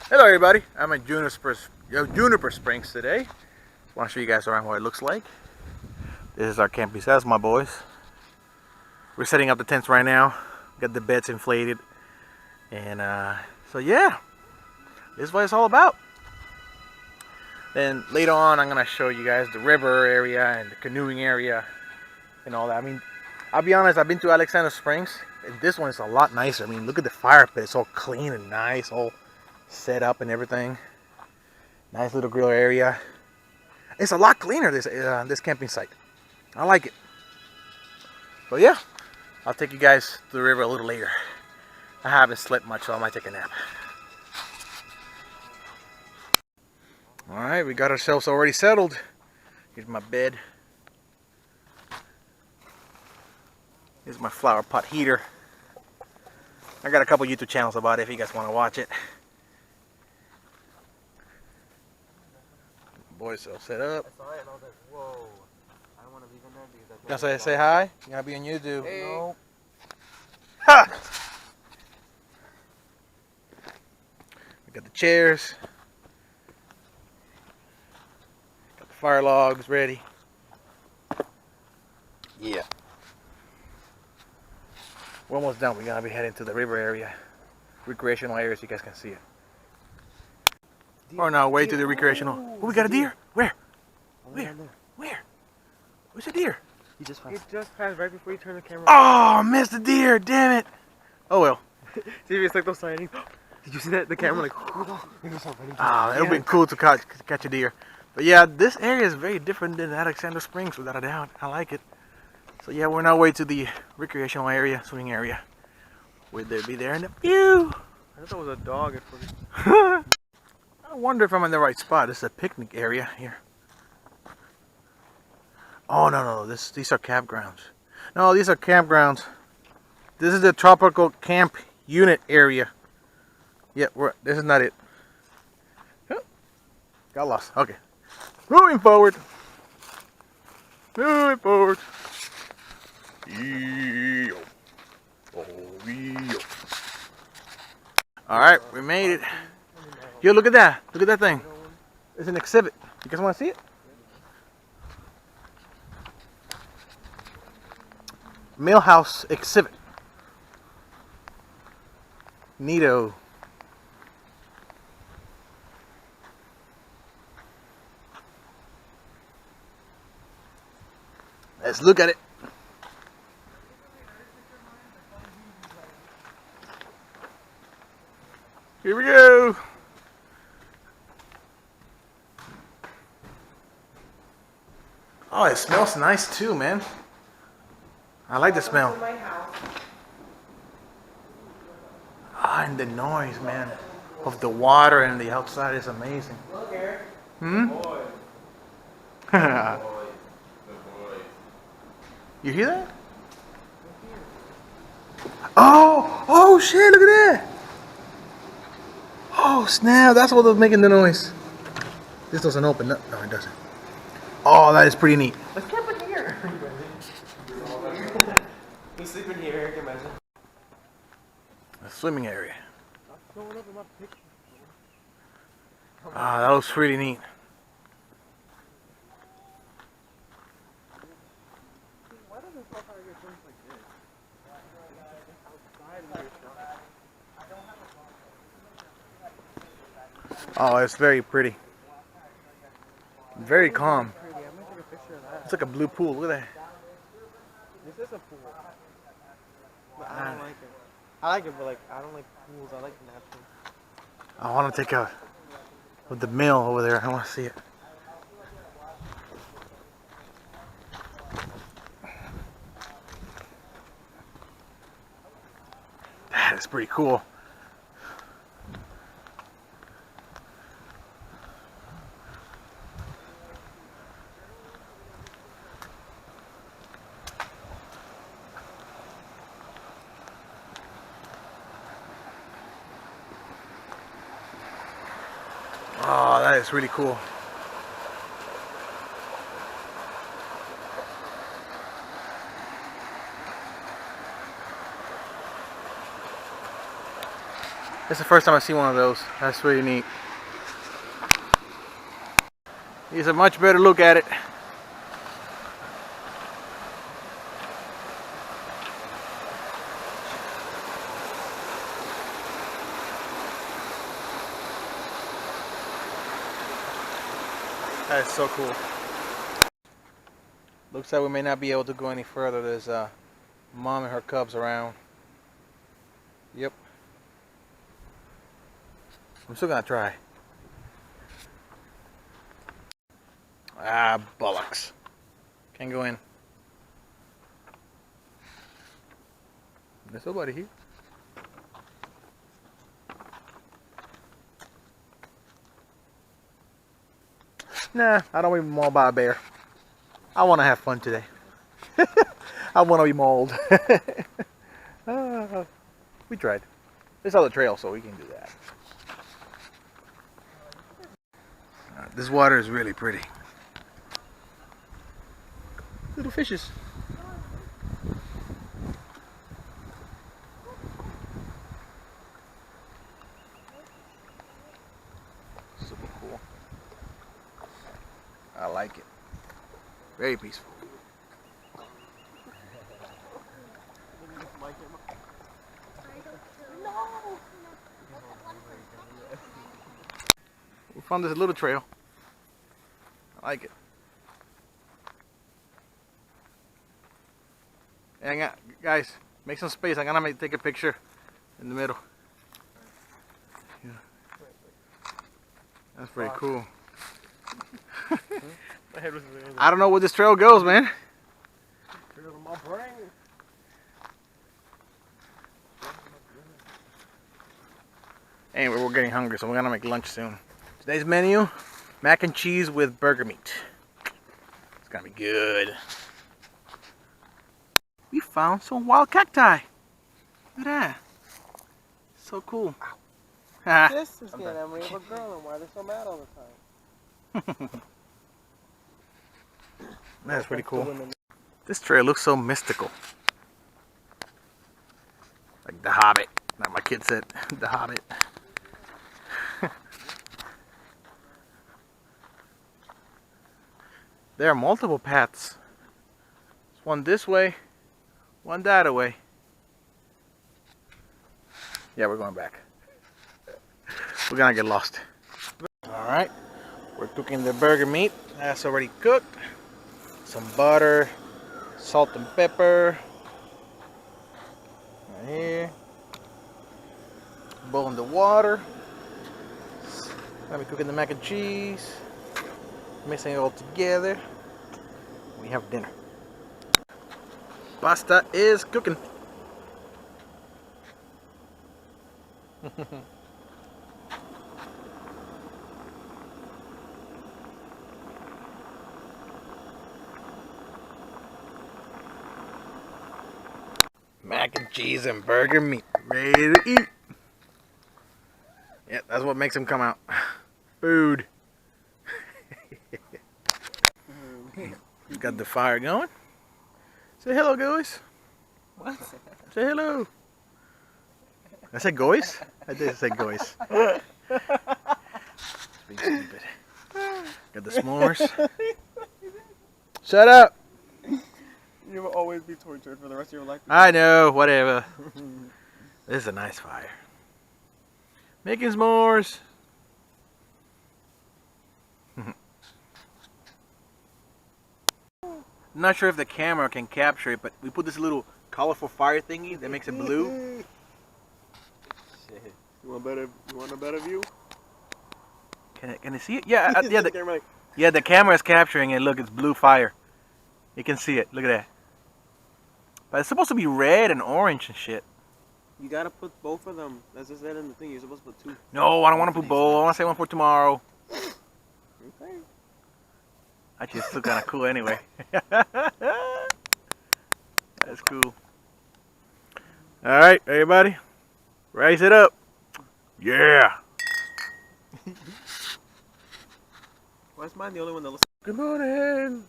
Hello everybody, I'm at Juniper Springs today. I want to show you guys around what it looks like. This is our camping set, my boys. We're setting up the tents right now. Got the beds inflated. And so yeah, this is what it's all about. Then later on I'm going to show you guys the river area and the canoeing area and all that. I mean, I'll be honest, I've been to Alexander Springs and this one is a lot nicer. I mean, look at the fire pit. It's all clean and nice, all set up and everything. Nice little grill area. It's a lot cleaner, this camping site. I like it. But yeah, I'll take you guys to the river a little later. I haven't slept much, so I might take a nap. Alright, we got ourselves already settled. Here's my bed. Here's my flower pot heater. I got a couple YouTube channels about it if you guys want to watch it. Boys all set up. I saw it and I was like, whoa. I don't want to leave in there because You gotta say hi? You gotta be on YouTube. Hey. No. Ha! We got the chairs. Got the fire logs ready. Yeah. We're almost done. We're gonna be heading to the river area. Recreational area so you guys can see it. On our way to the recreational. Oh, we got a deer. Where? Where? Where? Where's the deer? He just passed right before you turn the camera. Oh, missed the deer. Damn it. Oh well. See, it's like those sightings. Did you see that? The camera like. Ah, it would be cool to catch a deer. But yeah, this area is very different than Alexander Springs, without a doubt. I like it. So yeah, we're on our way to the recreational area, swimming area. We'll be there in a few. I thought it was a dog at first. I wonder if I'm in the right spot. This is a picnic area here. Oh no, these are campgrounds. No, these are campgrounds. This is the tropical camp unit area. Yeah, this is not it. Oh, got lost. Okay. Moving forward. Moving forward. Alright, we made it. Yo, look at that. Look at that thing. It's an exhibit. You guys want to see it? Millhouse exhibit. Neato. Let's look at it. Here we go. Oh, it smells nice too, man. I like the smell. Ah, and the noise, man, of the water and the outside is amazing. Hmm? You hear that? Oh shit, look at that. Oh snap, that's what was making the noise. This doesn't open up. No, it doesn't. Oh, that is pretty neat. Let's camp in here. We sleep in here, can you imagine? A swimming area. Ah, that was pretty neat. Why doesn't it fire get things like this? Oh, it's very pretty. Very calm. It's like a blue pool. Look at that. This is a pool. But I don't like it. I like it, but like I don't like pools. I like natural. I want to take a with the mill over there. I want to see it. That is pretty cool. Oh, that is really cool. It's the first time I've seen one of those. That's really neat. Here's a much better look at it. That is so cool. Looks like we may not be able to go any further. There's mom and her cubs around. Yep. I'm still gonna try. Ah, bollocks. Can't go in. There's nobody here. Nah, I don't want to be mauled by a bear. I want to have fun today. I want to be mauled. We tried. There's other trail, so we can do that. This water is really pretty. Little fishes. Super cool. I like it. Very peaceful. We found this little trail. I like it. And guys, make some space. I'm gonna take a picture in the middle. Yeah. That's pretty cool. I don't know where this trail goes, man. Anyway, we're getting hungry, so we're gonna make lunch soon. Today's menu: mac and cheese with burger meat. It's gonna be good. We found some wild cacti. Look at that. So cool. This is the memory of a girl and why they're so mad all the time. That's pretty cool. This trail looks so mystical. Like The Hobbit. Like my kid said, The Hobbit. There are multiple paths. There's one this way, one that way. Yeah, we're going back. We're gonna get lost. Alright, we're cooking the burger meat. That's already cooked. Some butter, salt and pepper. Right here. Boiling the water. Let me cooking the mac and cheese. Mixing it all together. We have dinner. Pasta is cooking. Mac and cheese and burger meat. Ready to eat. Yeah, that's what makes them come out. Food. Got the fire going. Say hello, guys. What? Say hello. I said guys? I did say guys. Being stupid. Got the s'mores. Shut up. You will always be tortured for the rest of your life. I know, whatever. This is a nice fire. Making s'mores. Not sure if the camera can capture it, but we put this little colorful fire thingy that makes it blue. Shit. You want a better view? Can it see it? Yeah, the camera is capturing it. Look, it's blue fire. You can see it. Look at that. But it's supposed to be red and orange and shit. You gotta put both of them. As I said in the thing, you're supposed to put two. No, I don't want to put both. I want to say one for tomorrow. Okay. Actually, it's still kind of cool anyway. That's cool. All right, everybody, raise it up. Yeah. Why is mine the only one that looks? Good morning.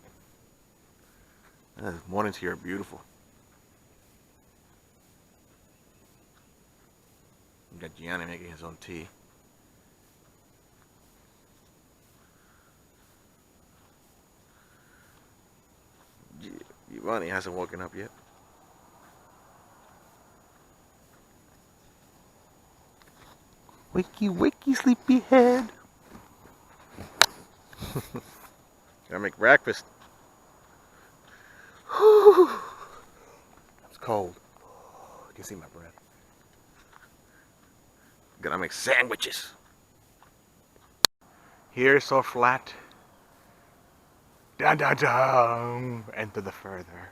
Mornings here are beautiful. We got Gianni making his own tea. Giovanni hasn't woken up yet. Wakey, wakey, sleepyhead. Gotta make breakfast. It's cold. You can see my breath. Gotta make sandwiches. Here, so flat. Dun dun dun. Enter the further.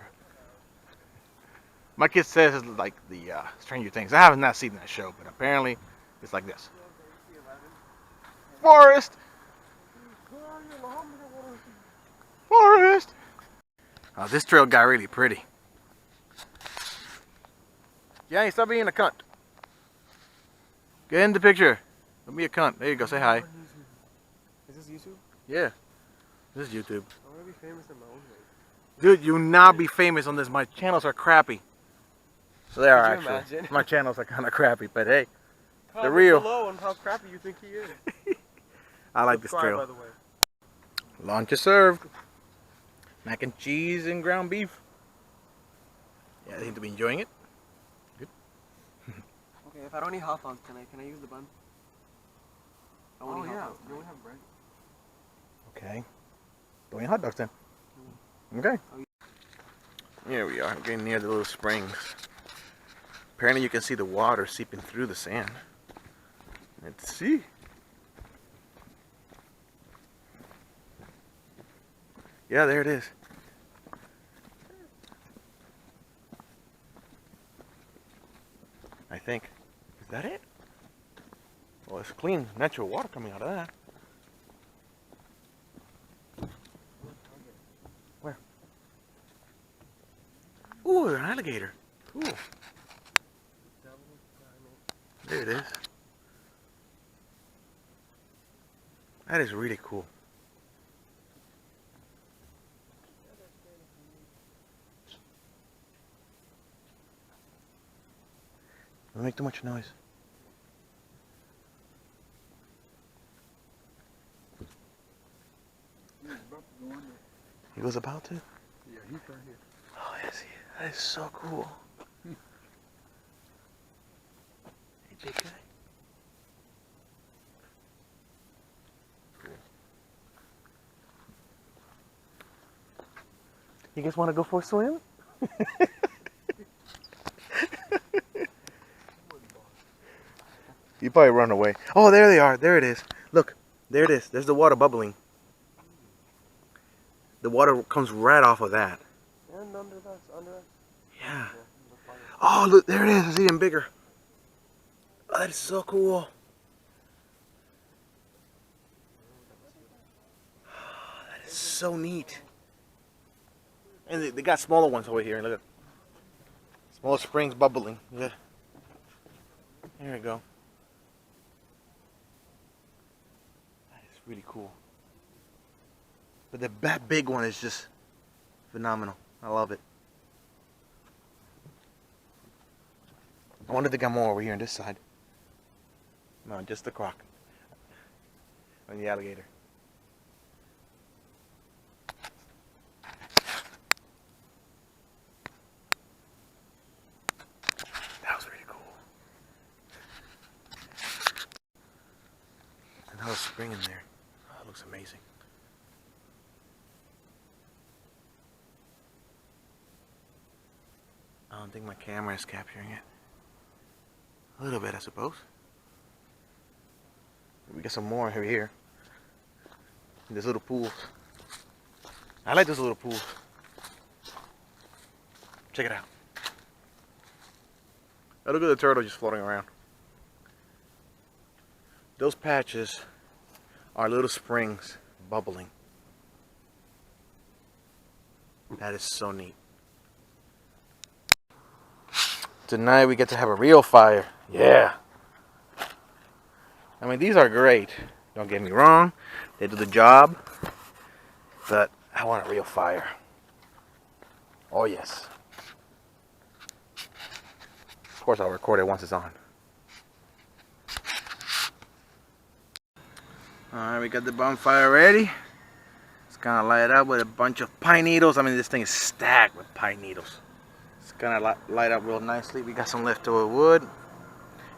My kid says it's like the Stranger Things. I have not seen that show, but apparently it's like this. Forest! Forest! Oh, this trail got really pretty. Yeah, stop being a cunt. Get in the picture. Don't be a cunt. There you go. Say hi. Is this YouTube? Yeah. This is YouTube. I want to be famous in my own way. Dude, you not be famous on this. My channels are crappy. So they are actually. Imagine? My channels are kind of crappy, but hey, they're Comment real. below on how crappy you think he is. I like this Subscribe, trail. by the way. Lunch is served. Mac and cheese and ground beef. Yeah, they seem to be enjoying it. Good. Okay, if I don't eat hot dogs, can I use the bun? I want to eat hot dogs. You only have bread. Okay. Don't eat hot dogs then. Okay. Here we are, getting near the little springs. Apparently you can see the water seeping through the sand. Let's see. Yeah, there it is. I think. Is that it? Well, it's clean, natural water coming out of that. Where? Ooh, an alligator. Cool. There it is. That is really cool. Don't make too much noise. He was about to? Yeah, he's right here. Oh, yes, that is so cool. Hey, big guy. Cool. You guys want to go for a swim? You probably run away. Oh, there they are. There it is. Look, there it is. There's the water bubbling. The water comes right off of that. And under us. Yeah. Oh, look, there it is. It's even bigger. Oh, that is so cool. Oh, that is so neat. And they got smaller ones over here. Look at smaller springs bubbling. Yeah. There we go. That is really cool. But that big one is just phenomenal. I love it. I wonder if they got more over here on this side. No, just the croc. And the alligator. That was really cool. Another spring in there. Oh, that looks amazing. I don't think my camera is capturing it. A little bit, I suppose. We got some more over here. There's little pools. I like those little pools. Check it out. Oh, look at the turtle just floating around. Those patches are little springs bubbling. That is so neat. Tonight we get to have a real fire. Yeah. I mean, these are great. Don't get me wrong. They do the job. But I want a real fire. Oh, yes. Of course, I'll record it once it's on. Alright, we got the bonfire ready. It's gonna light up with a bunch of pine needles. I mean, this thing is stacked with pine needles. It's gonna light up real nicely. We got some leftover wood.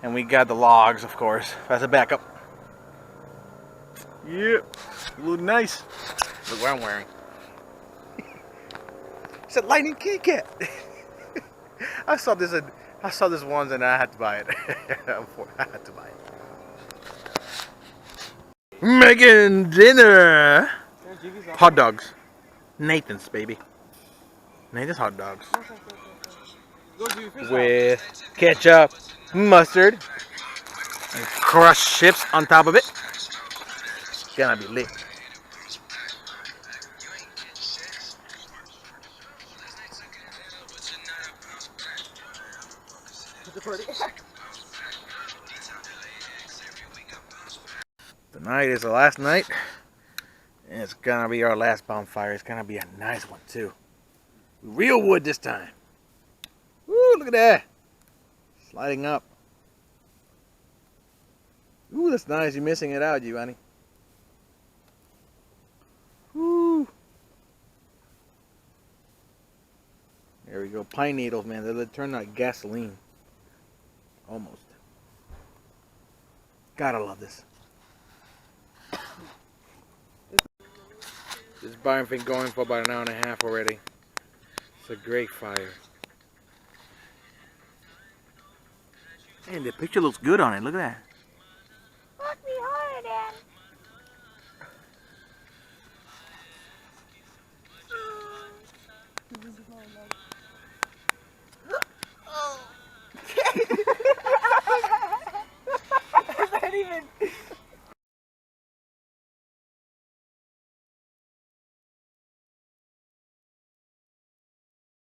And we got the logs, of course, as a backup. Yep, look nice. Look what I'm wearing. It's a lightning Kit Kat. I saw this once and I had to buy it. I had to buy it. Making dinner. Hot dogs. Nathan's, baby. Nathan's hot dogs. With ketchup, mustard, and crushed chips on top of it. It's gonna be lit. Tonight is the last night, and it's gonna be our last bonfire. It's gonna be a nice one too. Real wood this time. Woo, look at that. Sliding up. Ooh, that's nice. You're missing it out, Giovanni. Woo. There we go. Pine needles, man. They turn like gasoline. Almost. Gotta love this. This fire's been going for about an hour and a half already. It's a great fire. And the picture looks good on it. Look at that.